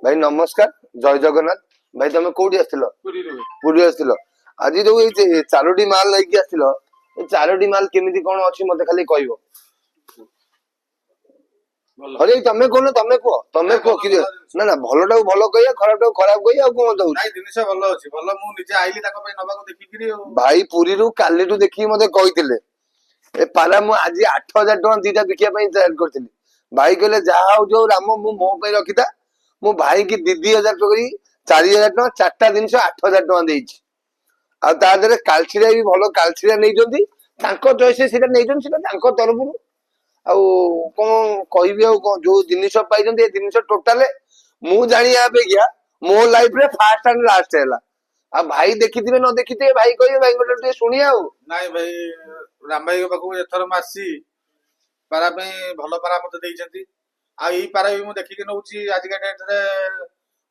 भाई नमस्कार जय जगन्नाथ भाई तुम कौटी आसथिल पुरी आसथिल आज जो ये चारोटी माल लेके आसथिल चारोटी माल केमिति कोन अछि मते खाली कहइबो अरे तमे कोन तमे को कि ना ना भलोटा भलो कहिया खराबटा खराब कहिया आ कोन दउ नाइ जिनिस भलो अछि भलो मु निजे आइली ताको पय नबाको देखिकिरी भाई पुरी रु काली रु देखि मते कहिथिले ए पाला मु आज 8000 टका दीटा बिकिया पय तैयार करथिली भाई कहले जा हो जो राम मु मो पय रखिता मो भाई की दीदी 2000 टका 4000 टका चारटा दिन 8000 टका देइछि आ ता देरे कालछिरा भी भलो कालछिरा नै जंती तांको चॉइस सेटा नै जंती सेटा तांको तरफु आ कोन कहबी आ कोन जो जिनिस पाइ जंती ए जिनिस टोटल मु जानि आबे गया मो लाइफ रे फर्स्ट एंड लास्ट हैला आ भाई देखिथिबे न देखिथिबे भाई कहबे भाई गोटे सुनिया आ नाइ भाई राम भाई के पाखु एथर मासी पारा पे भलो पारा मते देइ जंती आ ई पारा भी मु देखि के नउची आज का डेट रे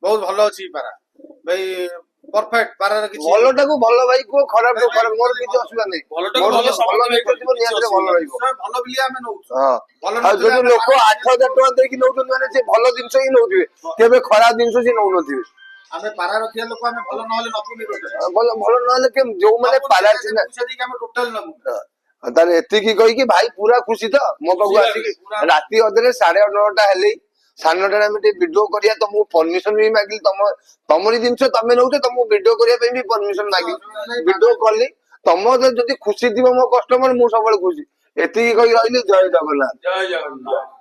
बहुत भलो अछि पारा भाई परफेक्ट पारा रे किछि भलोटा को भलो भाई को खराब को खराब मोर किछि असुविधा नै भलोटा को भलो भलो नै करथिबो नियंत्रण भलो रहइबो भलो बिली आमे नउछु हां भलो आ जो लोक 8000 टका देकी नउछन माने से भलो जिंस ही नउथिबे केबे खराब जिंस से नउ नथिबे आमे पारा रखिया लोक आमे भलो न होले नपु नै करते भलो भलो न होले के जो माने पारा चिना पूछा दी के आमे टोटल नमु ताने एति की कहि कि भाई पूरा खुशी तो मो पाखु आसी राती अदरे 9:30 हेले 9:30 हम वीडियो करिया तो मु परमिशन भी मागिल तमरी जिंस तमे नउते त मु वीडियो करिया पे भी परमिशन मागिल वीडियो करली तम जदी खुशी दिबो मो कस्टमर मु सबले खुशी एति की कहि रहली जय जगन्नाथ जय जगन्नाथ।